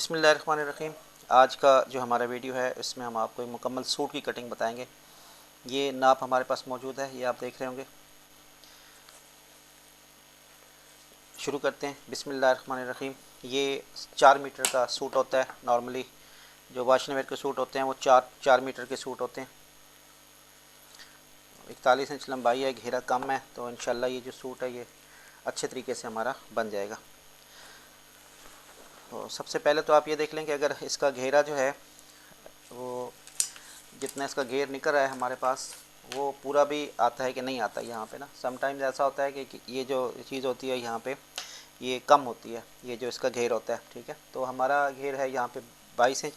बिस्मिल्लाहिर्रहमानिर्रहीम। आज का जो हमारा वीडियो है इसमें हम आपको एक मुकम्मल सूट की कटिंग बताएंगे। ये नाप हमारे पास मौजूद है, ये आप देख रहे होंगे। शुरू करते हैं। बिस्मिल्लाहिर्रहमानिर्रहीम। ये 4 मीटर का सूट होता है। नॉर्मली जो वाशनवेयर के सूट होते हैं वो 4 मीटर के सूट होते हैं। 41 इंच लंबाई है, घेरा कम है, तो इंशाल्लाह ये जो सूट है ये अच्छे तरीके से हमारा बन जाएगा। तो सबसे पहले तो आप ये देख लें कि अगर इसका घेरा जो है वो जितना इसका घेर निकल रहा है हमारे पास वो पूरा भी आता है कि नहीं आता। यहाँ पे ना समटाइम्स ऐसा होता है कि ये जो चीज़ होती है यहाँ पे ये कम होती है, ये जो इसका घेर होता है। ठीक है, तो हमारा घेर है यहाँ पे 22 इंच,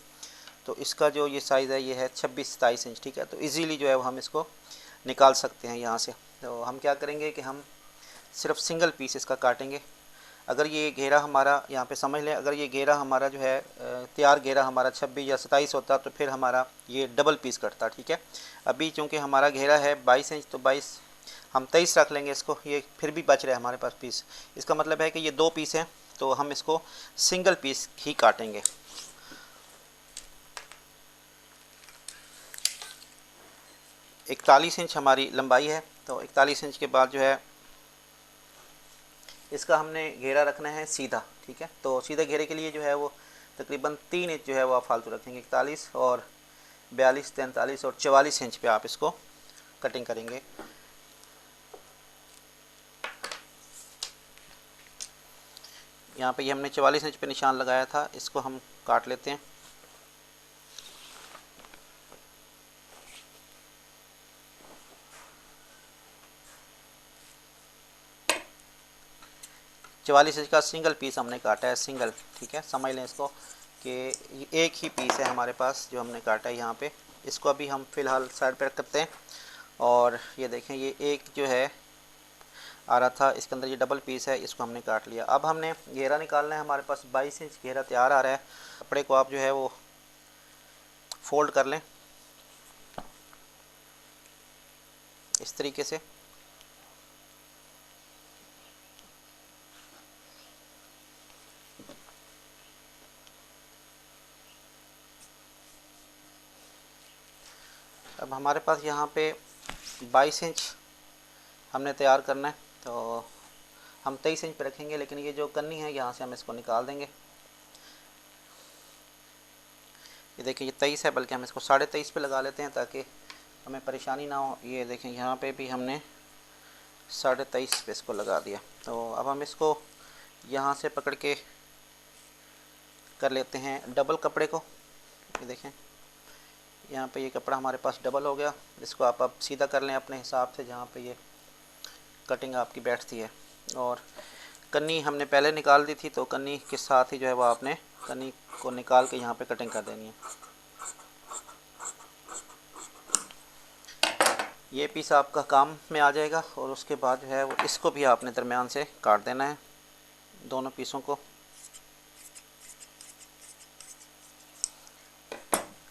तो इसका जो ये साइज़ है ये है 26-27 इंच। ठीक है, तो इजीली जो है वो हम इसको निकाल सकते हैं यहाँ से। तो हम क्या करेंगे कि हम सिर्फ सिंगल पीस इसका काटेंगे। अगर ये घेरा हमारा यहाँ पे समझ लें, अगर ये घेरा हमारा जो है तैयार घेरा हमारा 26 या 27 होता तो फिर हमारा ये डबल पीस कटता। ठीक है, अभी चूँकि हमारा घेरा है 22 इंच, तो 22 हम 23 रख लेंगे इसको, ये फिर भी बच रहे हैं हमारे पास पीस। इसका मतलब है कि ये 2 पीस हैं, तो हम इसको सिंगल पीस ही काटेंगे। इकतालीस इंच हमारी लंबाई है, तो 41 इंच के बाद जो है इसका हमने घेरा रखना है सीधा। ठीक है, तो सीधे घेरे के लिए जो है वो तकरीबन 3 इंच जो है वो आप फालतू रखेंगे। 41 और 42, 43 और 44 इंच पे आप इसको कटिंग करेंगे। यहाँ पे ये हमने 44 इंच पे निशान लगाया था, इसको हम काट लेते हैं। चवालीस इंच का सिंगल पीस हमने काटा है, सिंगल। ठीक है, समझ लें इसको कि एक ही पीस है हमारे पास जो हमने काटा है यहाँ पे। इसको अभी हम फ़िलहाल साइड पर रख करते हैं। और ये देखें, ये एक जो है आ रहा था, इसके अंदर ये डबल पीस है, इसको हमने काट लिया। अब हमने घेरा निकालना है। हमारे पास 22 इंच घेरा तैयार आ रहा है। कपड़े को आप जो है वो फोल्ड कर लें इस तरीके से। अब हमारे पास यहाँ पे 22 इंच हमने तैयार करना है, तो हम 23 इंच पे रखेंगे, लेकिन ये जो कन्नी है यहाँ से हम इसको निकाल देंगे। ये देखिए, ये 23 है, बल्कि हम इसको 23.5 पे लगा लेते हैं ताकि हमें परेशानी ना हो। ये देखें, यहाँ पे भी हमने 23.5 पे इसको लगा दिया। तो अब हम इसको यहाँ से पकड़ के कर लेते हैं डबल कपड़े को। ये देखें, यहाँ पे ये कपड़ा हमारे पास डबल हो गया। इसको आप अब सीधा कर लें अपने हिसाब से जहाँ पे ये कटिंग आपकी बैठती है। और कन्नी हमने पहले निकाल दी थी, तो कन्नी के साथ ही जो है वो आपने कन्नी को निकाल के यहाँ पे कटिंग कर देनी है। ये पीस आपका काम में आ जाएगा। और उसके बाद जो है वो इसको भी आपने दरमियान से काट देना है, दोनों पीसों को।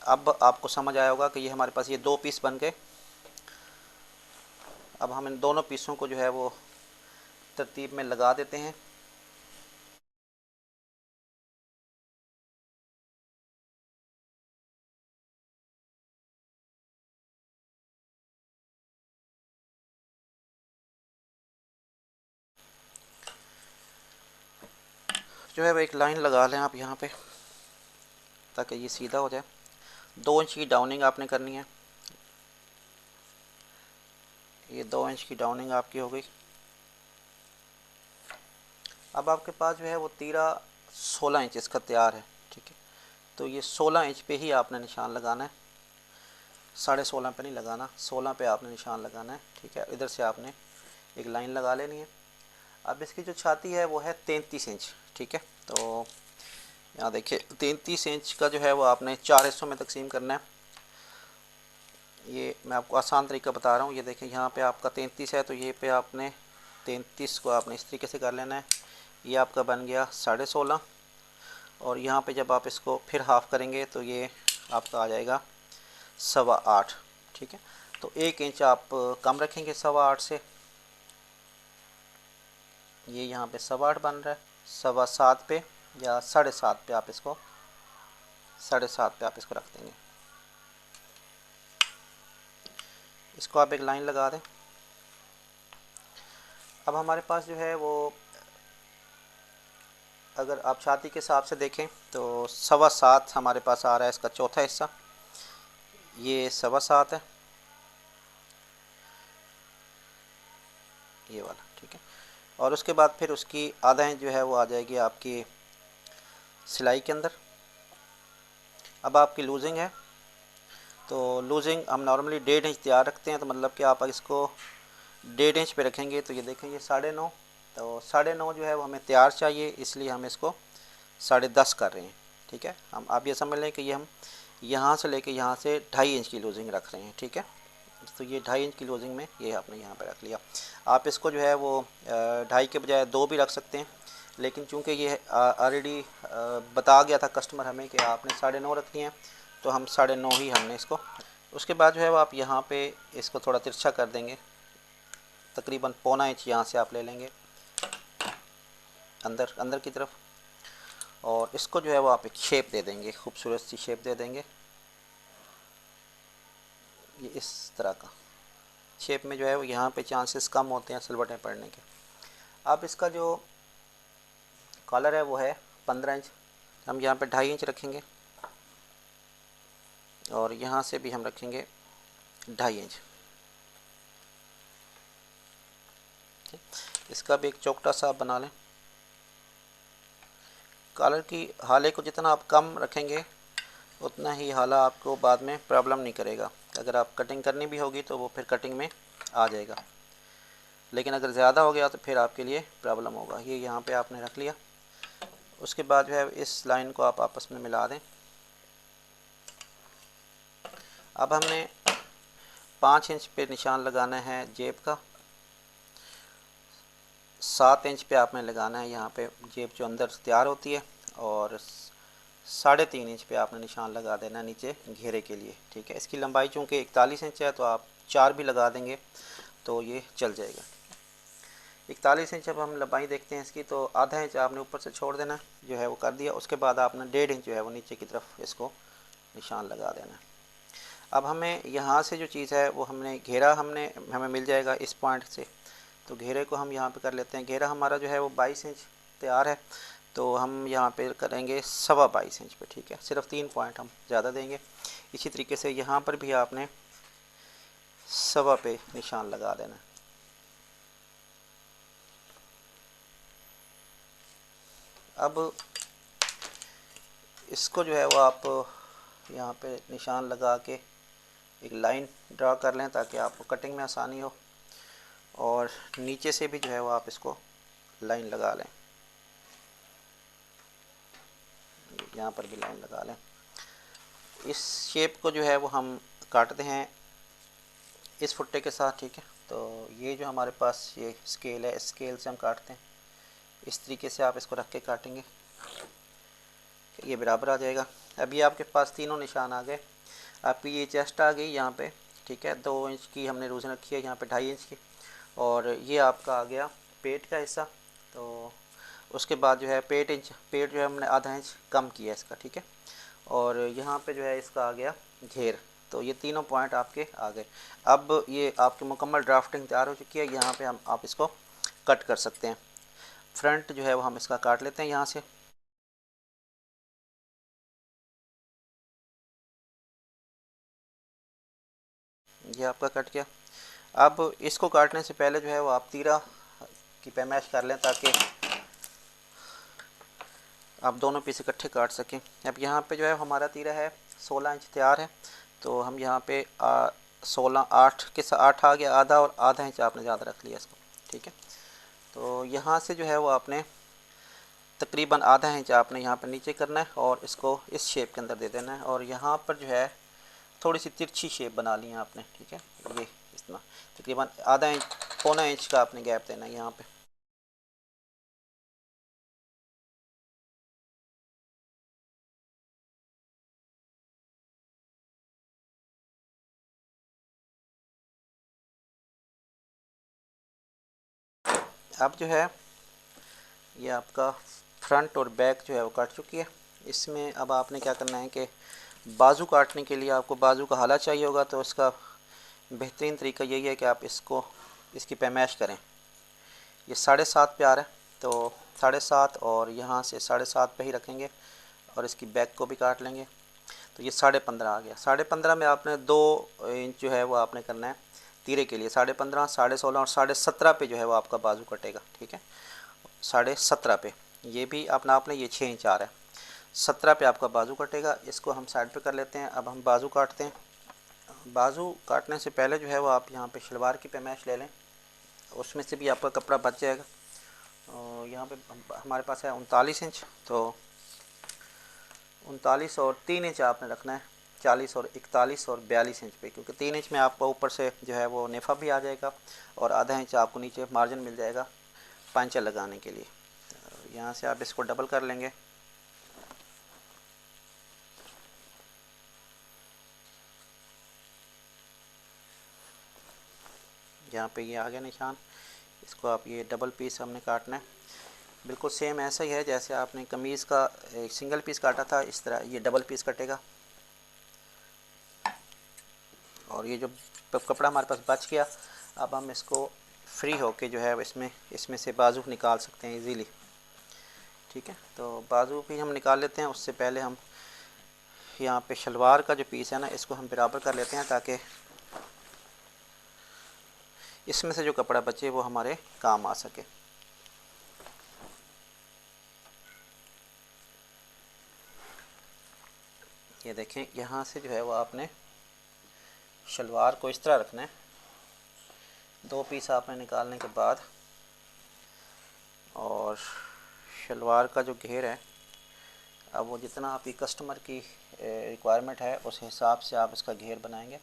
अब आपको समझ आया होगा कि ये हमारे पास ये 2 पीस बन गए। अब हम इन दोनों पीसों को जो है वो तरतीब में लगा देते हैं। जो है वो एक लाइन लगा लें आप यहाँ पे ताकि ये सीधा हो जाए। 2 इंच की डाउनिंग आपने करनी है। ये 2 इंच की डाउनिंग आपकी हो गई। अब आपके पास जो है वो तीरा 16 इंच इसका तैयार है। ठीक है, तो ये 16 इंच पे ही आपने निशान लगाना है, 16.5 पे नहीं लगाना, 16 पे आपने निशान लगाना है। ठीक है, इधर से आपने एक लाइन लगा लेनी है। अब इसकी जो छाती है वो है 33 इंच। ठीक है, तो यहाँ देखिए 33 इंच का जो है वो आपने 4 हिस्सों में तकसीम करना है। ये मैं आपको आसान तरीका बता रहा हूँ। ये देखें, यहाँ पे आपका 33 है, तो ये पे आपने 33 को आपने इस तरीके से कर लेना है। ये आपका बन गया 16.5। और यहाँ पे जब आप इसको फिर हाफ़ करेंगे तो ये आपका आ जाएगा 8.25। ठीक है, तो 1 इंच आप कम रखेंगे 8.25 से। ये यहाँ पे 8.25 बन रहा है। 7.25 पे या 7.5 पे आप इसको 7.5 पे आप इसको रख देंगे। इसको आप एक लाइन लगा दें। अब हमारे पास जो है वो, अगर आप छाती के हिसाब से देखें तो 7.25 हमारे पास आ रहा है इसका चौथा हिस्सा, ये 7.25 है, ये वाला, ठीक है। और उसके बाद फिर उसकी आधा इंच जो है वो आ जाएगी आपकी सिलाई के अंदर। अब आपकी लूजिंग है, तो लूजिंग हम नॉर्मली 1.5 इंच तैयार रखते हैं, तो मतलब कि आप इसको 1.5 इंच पे रखेंगे तो ये देखेंगे 9.5, तो 9.5 जो है वो हमें तैयार चाहिए, इसलिए हम इसको 10.5 कर रहे हैं, ठीक है। हम आप ये समझ लें कि ये हम यहाँ से लेके यहाँ से 2.5 इंच की लूजिंग रख रहे हैं, ठीक है। तो ये 2.5 इंच की लूजिंग में ये आपने यहाँ पे रख लिया। आप इसको जो है वो 2.5 के बजाय 2 भी रख सकते हैं, लेकिन चूंकि ये ऑलरेडी बता गया था कस्टमर हमें कि आपने 9.5 रखनी है, तो हम 9.5 ही हमने इसको। उसके बाद जो है वो आप यहाँ पे इसको थोड़ा तिरछा कर देंगे, तकरीबन 1.25 इंच यहाँ से आप ले लेंगे अंदर अंदर की तरफ, और इसको जो है वो आप एक शेप दे देंगे, खूबसूरत सी शेप दे देंगे। ये इस तरह का शेप में जो है वो यहाँ पे चांसेस कम होते हैं सिलवटें पड़ने के। अब इसका जो कॉलर है वो है 15 इंच, हम यहाँ पे 2.5 इंच रखेंगे, और यहाँ से भी हम रखेंगे 2.5 इंच। इसका भी एक चौकटा सा आप बना लें। कॉलर की हाले को जितना आप कम रखेंगे उतना ही हाला आपको बाद में प्रॉब्लम नहीं करेगा। अगर आप कटिंग करनी भी होगी तो वो फिर कटिंग में आ जाएगा, लेकिन अगर ज़्यादा हो गया तो फिर आपके लिए प्रॉब्लम होगा। ये यहाँ पे आपने रख लिया। उसके बाद जो है इस लाइन को आप आपस में मिला दें। अब हमने 5 इंच पे निशान लगाना है जेब का, 7 इंच पे आपने लगाना है यहाँ पे जेब जो अंदर तैयार होती है, और 3.5 इंच पे आपने निशान लगा देना है नीचे घेरे के लिए, ठीक है। इसकी लंबाई चूँकि 41 इंच है तो आप 4 भी लगा देंगे तो ये चल जाएगा। 41 इंच अब हम लंबाई देखते हैं इसकी, तो आधा इंच आपने ऊपर से छोड़ देना जो है वो कर दिया। उसके बाद आपने 1.5 इंच जो है वो नीचे की तरफ इसको निशान लगा देना। अब हमें यहाँ से जो चीज़ है वो हमने घेरा हमें मिल जाएगा इस पॉइंट से, तो घेरे को हम यहाँ पे कर लेते हैं। घेरा हमारा जो है वो 22 इंच तैयार है, तो हम यहाँ पे करेंगे 22.25 इंच पे, ठीक है। सिर्फ 3 पॉइंट हम ज़्यादा देंगे। इसी तरीके से यहाँ पर भी आपने 1.25 पे निशान लगा देना। अब इसको जो है वो आप यहाँ पे निशान लगा के एक लाइन ड्रा कर लें ताकि आपको कटिंग में आसानी हो, और नीचे से भी जो है वो आप इसको लाइन लगा लें, यहाँ पर भी लाइन लगा लें। इस शेप को जो है वो हम काटते हैं इस फुट्टे के साथ, ठीक है। तो ये जो हमारे पास ये स्केल है, स्केल से हम काटते हैं। इस तरीके से आप इसको रख के काटेंगे, ये बराबर आ जाएगा। अभी आपके पास तीनों निशान आ गए। आपकी ये चेस्ट आ गई यहाँ पे, ठीक है। 2 इंच की हमने लूजन रखी है, यहाँ पे 2.5 इंच की, और ये आपका आ गया पेट का हिस्सा। तो उसके बाद जो है पेट जो है हमने आधा इंच कम किया इसका, ठीक है। और यहाँ पे जो है इसका आ गया घेर। तो ये तीनों पॉइंट आपके आ गए। अब ये आपकी मुकम्मल ड्राफ्टिंग तैयार हो चुकी है। यहाँ पे आप इसको कट कर सकते हैं। फ्रंट जो है वो हम इसका काट लेते हैं यहाँ से। ये आपका कट गया। अब इसको काटने से पहले जो है वो आप तीरा की पैमाइश कर लें ताकि आप दोनों पीस इकट्ठे काट सकें। अब यहाँ पे जो है हमारा तीरा है 16 इंच तैयार है, तो हम यहाँ पे 16 8 के 8 आ गया आधा, और आधा इंच आपने ज़्यादा रख लिया इसको, ठीक है। तो यहाँ से जो है वो आपने तकरीबन आधा इंच आपने यहाँ पर नीचे करना है, और इसको इस शेप के अंदर दे देना है। और यहाँ पर जो है थोड़ी सी तिरछी शेप बना ली है आपने, ठीक है। ये इतना तकरीबन आधा इंच 1.25 इंच का आपने गैप देना है यहाँ पे। अब जो है ये आपका फ्रंट और बैक जो है वो कट चुकी है। इसमें अब आपने क्या करना है कि बाजू काटने के लिए आपको बाजू का हाला चाहिए होगा, तो इसका बेहतरीन तरीका यही है कि आप इसकी पैमाइश करें। ये 7.5 पे आ रहा है, तो 7.5 और यहाँ से 7.5 पे ही रखेंगे और इसकी बैक को भी काट लेंगे, तो ये 15.5 आ गया। 15.5 में आपने 2 इंच जो है वो आपने करना है तीरे के लिए। 15.5, 16.5 और 17.5 पे जो है वो आपका बाजू कटेगा, ठीक है। 17.5 पे ये भी अपना आपने ये 6 इंच आ रहा है, 17 पे आपका बाजू कटेगा। इसको हम साइड पे कर लेते हैं। अब हम बाजू काटते हैं। बाजू काटने से पहले जो है वो आप यहाँ पे शलवार की पैमाइश ले लें, उसमें से भी आपका कपड़ा बच जाएगा। और यहाँ पे हमारे पास है 39 इंच, तो 39 और 3 इंच आपने रखना है, 40 और 41 और 42 इंच पे, क्योंकि 3 इंच में आपको ऊपर से जो है वो नेफा भी आ जाएगा और आधा इंच आपको नीचे मार्जिन मिल जाएगा पांचा लगाने के लिए। तो यहाँ से आप इसको डबल कर लेंगे। यहाँ पे ये आ गया निशान। इसको आप ये डबल पीस हमने काटना है, बिल्कुल सेम ऐसा ही है जैसे आपने कमीज़ का एक सिंगल पीस काटा था, इस तरह ये डबल पीस कटेगा। और ये जो कपड़ा हमारे पास बच गया, अब हम इसको फ्री होके जो है इसमें से बाजू निकाल सकते हैं इजीली, ठीक है। तो बाजू भी हम निकाल लेते हैं। उससे पहले हम यहाँ पे शलवार का जो पीस है ना, इसको हम बराबर कर लेते हैं ताकि इसमें से जो कपड़ा बचे वो हमारे काम आ सके। ये देखें, यहाँ से जो है वो आपने शलवार को इस तरह रखना है। 2 पीस आपने निकालने के बाद और शलवार का जो घेर है, अब वो जितना आपकी कस्टमर की रिक्वायरमेंट है उस हिसाब से आप इसका घेर बनाएंगे।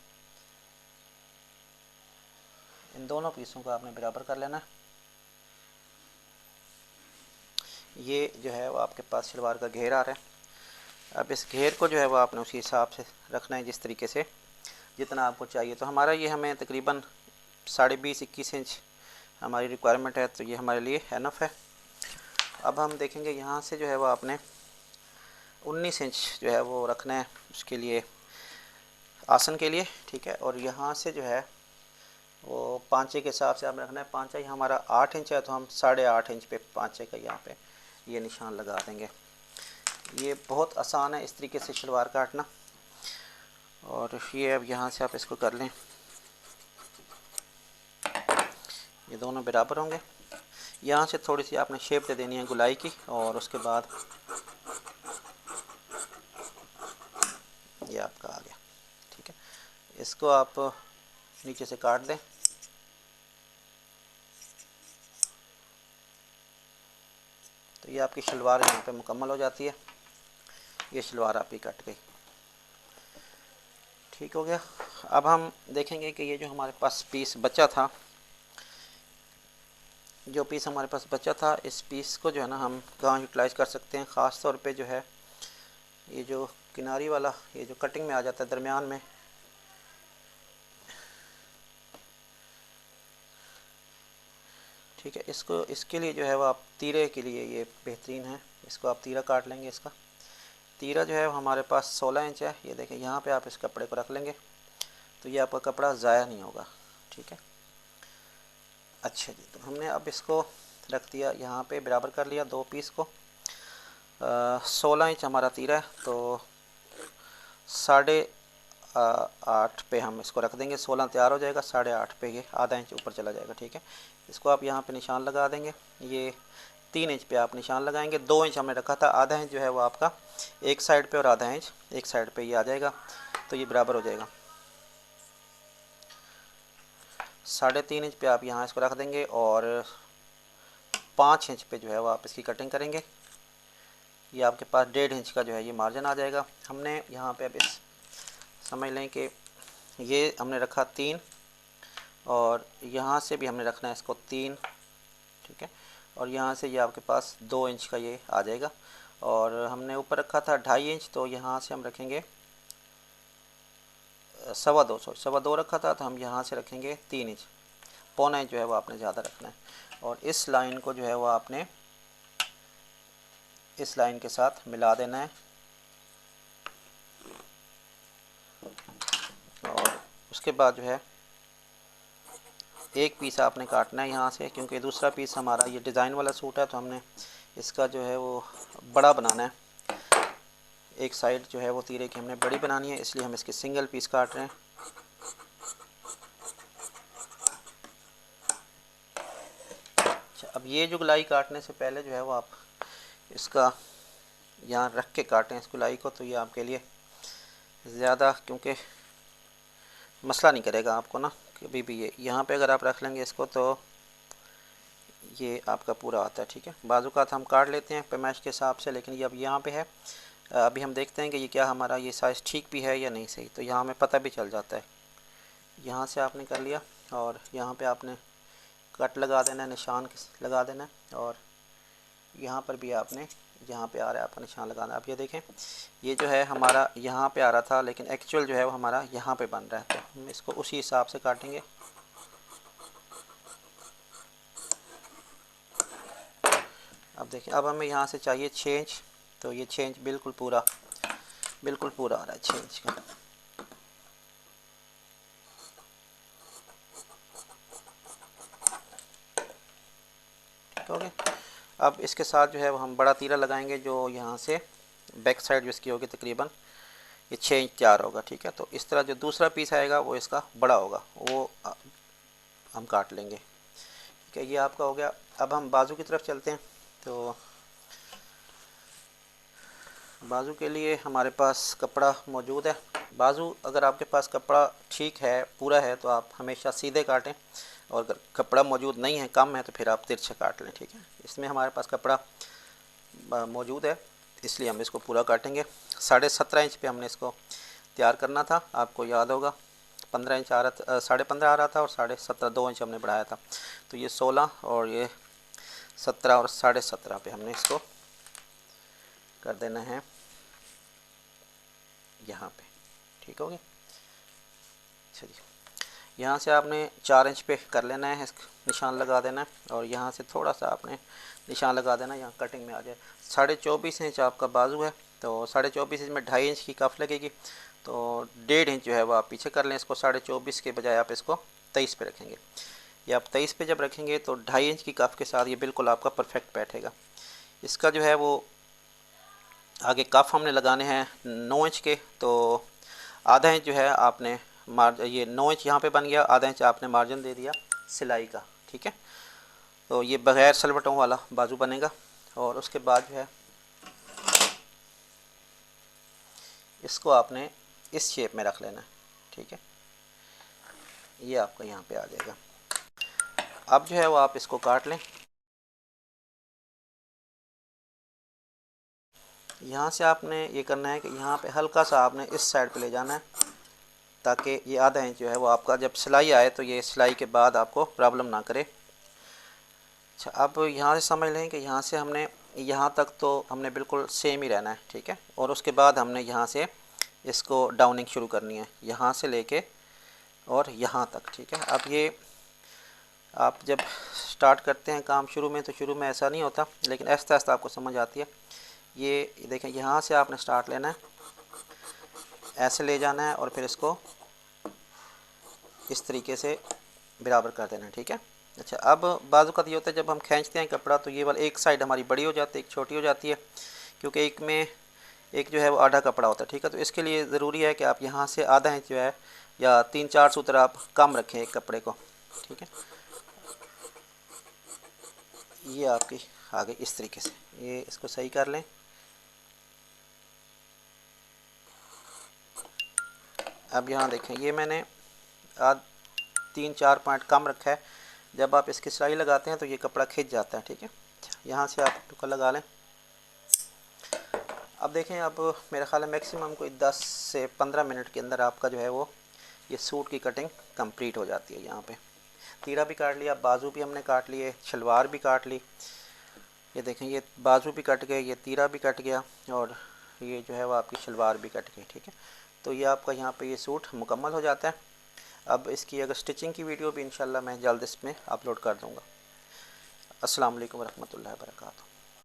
इन दोनों पीसों को आपने बराबर कर लेना है। ये जो है वो आपके पास शलवार का घेर आ रहा है। अब इस घेर को जो है वो आपने उसी हिसाब से रखना है जिस तरीके से जितना आपको चाहिए। तो हमारा ये हमें तकरीबन 20.5-21 इंच हमारी रिक्वायरमेंट है, तो ये हमारे लिए एनफ है। अब हम देखेंगे यहाँ से जो है वो आपने 19 इंच जो है वो रखना है उसके लिए, आसन के लिए, ठीक है। और यहाँ से जो है वो पांचे के हिसाब से आपने रखना है। पांचा ही हमारा 8 इंच है, तो हम 8.5 इंच पे पांचे का यहाँ पे ये निशान लगा देंगे। ये बहुत आसान है इस तरीके से शलवार काटना। और ये अब यहाँ से आप इसको कर लें, ये दोनों बराबर होंगे। यहाँ से थोड़ी सी आपने शेप दे देनी है गुलाई की, और उसके बाद ये आपका आ गया, ठीक है। इसको आप नीचे से काट दें। तो ये आपकी शलवार यहाँ पे मुकम्मल हो जाती है। ये शलवार आपकी कट गई, ठीक हो गया। अब हम देखेंगे कि ये जो हमारे पास पीस बचा था, इस पीस को जो है ना हम कहाँ यूटिलाइज़ कर सकते हैं। ख़ास तौर पे जो है ये जो किनारी वाला, ये जो कटिंग में आ जाता है दरमियान में, ठीक है। इसके लिए जो है वो आप तीरे के लिए ये बेहतरीन है। इसको आप तीरा काट लेंगे। इसका तीरा जो है हमारे पास 16 इंच है। ये देखें, यहाँ पे आप इस कपड़े को रख लेंगे तो ये आपका कपड़ा ज़ाया नहीं होगा, ठीक है। अच्छा जी, तो हमने अब इसको रख दिया यहाँ पे, बराबर कर लिया 2 पीस को। 16 इंच हमारा तीरा है, तो 8.5 पे हम इसको रख देंगे। 16 तैयार हो जाएगा, 8.5 पे ये आधा इंच ऊपर चला जाएगा, ठीक है। इसको आप यहाँ पे निशान लगा देंगे। ये 3 इंच पे आप निशान लगाएंगे। 2 इंच हमने रखा था, आधा इंच जो है वो आपका एक साइड पे और आधा इंच एक साइड पे ये आ जाएगा, तो ये बराबर हो जाएगा। 3.5 इंच पे आप यहाँ इसको रख देंगे और 5 इंच पे जो है वो आप इसकी कटिंग करेंगे। ये आपके पास 1.5 इंच का जो है ये मार्जिन आ जाएगा। हमने यहाँ पे अब इस समझ लें कि ये हमने रखा 3 और यहाँ से भी हमने रखना है इसको 3, ठीक है। और यहाँ से ये आपके पास 2 इंच का ये आ जाएगा। और हमने ऊपर रखा था 2.5 इंच, तो यहाँ से हम रखेंगे 2.25 रखा था, तो हम यहाँ से रखेंगे 3 इंच। पौना इंच जो है वो आपने ज़्यादा रखना है। और इस लाइन को जो है वो आपने इस लाइन के साथ मिला देना है उसके बाद जो है एक पीस आपने काटना है यहाँ से, क्योंकि दूसरा पीस हमारा ये डिज़ाइन वाला सूट है तो हमने इसका जो है वो बड़ा बनाना है। एक साइड जो है वो तीरे की हमने बड़ी बनानी है, इसलिए हम इसके सिंगल पीस काट रहे हैं। अच्छा, अब ये जो गुलाई काटने से पहले जो है वो आप इसका यहाँ रख के काटें इस गुलाई को, तो ये आपके लिए ज़्यादा, क्योंकि मसला नहीं करेगा आपको ना कभी भी। ये यहाँ पे अगर आप रख लेंगे इसको तो ये आपका पूरा आता है। ठीक है, बाजू का हम काट लेते हैं पैमाइश के हिसाब से, लेकिन ये अब यहाँ पे है। अभी हम देखते हैं कि ये क्या हमारा ये साइज़ ठीक भी है या नहीं सही, तो यहाँ हमें पता भी चल जाता है। यहाँ से आपने कर लिया और यहाँ पे आपने कट लगा देना है, निशान लगा देना है, और यहाँ पर भी आपने जहाँ पे आ रहा है आपका निशान लगाना है। अब ये देखें, ये जो है हमारा यहाँ पे आ रहा था, लेकिन एक्चुअल जो है वो हमारा यहाँ पे बन रहा है, तो हम इसको उसी हिसाब से काटेंगे। अब देखें, अब हमें यहाँ से चाहिए 6 इंच, तो ये 6 इंच बिल्कुल पूरा आ रहा है 6 इंच का। ठीक हो गया। अब इसके साथ जो है वो हम बड़ा तीरा लगाएंगे, जो यहाँ से बैक साइड जो इसकी होगी तकरीबन ये 6 इंच तैयार होगा। ठीक है, तो इस तरह जो दूसरा पीस आएगा वो इसका बड़ा होगा, वो हम काट लेंगे। ठीक है, ये आपका हो गया। अब हम बाजू की तरफ चलते हैं। तो बाजू के लिए हमारे पास कपड़ा मौजूद है। बाजू अगर आपके पास कपड़ा ठीक है, पूरा है, तो आप हमेशा सीधे काटें, और अगर कपड़ा मौजूद नहीं है, कम है, तो फिर आप तिरछे काट लें। ठीक है, इसमें हमारे पास कपड़ा मौजूद है, इसलिए हम इसको पूरा काटेंगे। 17.5 इंच पे हमने इसको तैयार करना था, आपको याद होगा 15 इंच आ रहा था, 15.5 आ रहा था, और 17.5 2 इंच हमने बढ़ाया था। तो ये 16 और ये 17 और 17.5 पे हमने इसको कर देना है यहाँ पे। ठीक हो गया। चलिए, यहाँ से आपने 4 इंच पे कर लेना है, निशान लगा देना है, और यहाँ से थोड़ा सा आपने निशान लगा देना, यहाँ कटिंग में आ जाए। 24.5 इंच आपका बाजू है, तो 24.5 इंच में 2.5 इंच की कफ लगेगी, तो 1.5 इंच जो है वो आप पीछे कर लें। इसको 24.5 के बजाय आप इसको 23 पे रखेंगे। ये आप 23 पे जब रखेंगे तो 2.5 इंच की कफ के साथ ये बिल्कुल आपका परफेक्ट बैठेगा। इसका जो है वो आगे कफ हमने लगाने हैं 9 इंच के, तो आधा इंच जो है आपने ये 9 इंच यहाँ पे बन गया, आधा इंच आपने मार्जिन दे दिया सिलाई का। ठीक है, तो ये बग़ैर सलवटों वाला बाजू बनेगा। और उसके बाद जो है इसको आपने इस शेप में रख लेना है। ठीक है, ये आपका यहाँ पे आ जाएगा। अब जो है वो आप इसको काट लें। यहाँ से आपने ये करना है कि यहाँ पे हल्का सा आपने इस साइड पे ले जाना है, ताकि ये आधा इंच जो है वो आपका जब सिलाई आए तो ये सिलाई के बाद आपको प्रॉब्लम ना करे। अच्छा, अब यहाँ से समझ लें कि यहाँ से हमने यहाँ तक तो हमने बिल्कुल सेम ही रहना है। ठीक है, और उसके बाद हमने यहाँ से इसको डाउनिंग शुरू करनी है, यहाँ से लेके और यहाँ तक। ठीक है, अब ये आप जब स्टार्ट करते हैं काम शुरू में, तो शुरू में ऐसा नहीं होता, लेकिन आहिस्ता आहिस्ता आपको समझ आती है। ये देखें, यहाँ से आपने स्टार्ट लेना है, ऐसे ले जाना है, और फिर इसको इस तरीके से बराबर कर देना है। ठीक है। अच्छा, अब बाजू का ये होता है जब हम खींचते हैं कपड़ा, तो ये वाला एक साइड हमारी बड़ी हो जाती है, एक छोटी हो जाती है, क्योंकि एक में एक जो है वो आधा कपड़ा होता है। ठीक है, तो इसके लिए ज़रूरी है कि आप यहाँ से आधा इंच जो है या 3-4 सूत्र आप कम रखें एक कपड़े को। ठीक है, ये आपकी आगे इस तरीके से, ये इसको सही कर लें। अब यहाँ देखें, ये मैंने 3-4 पॉइंट कम रखा है। जब आप इसकी सिलाई लगाते हैं तो ये कपड़ा खिंच जाता है। ठीक है, यहाँ से आप टुका लगा लें। अब देखें, अब मेरा ख्याल है मैक्सिमम कोई 10 से 15 मिनट के अंदर आपका जो है वो ये सूट की कटिंग कंप्लीट हो जाती है। यहाँ पे तीरा भी काट लिया, बाजू भी हमने काट लिए, शलवार भी काट ली। ये देखें, ये बाजू भी कट गए, ये तीरा भी कट गया, और ये जो है वो आपकी शलवार भी कट गई। ठीक है, तो ये आपका यहाँ पे ये सूट मुकम्मल हो जाता है। अब इसकी अगर स्टिचिंग की वीडियो भी इंशाल्लाह मैं जल्द इसमें अपलोड कर दूँगा। अस्सलाम वालेकुम रहमतुल्लाहि व बरकातहू।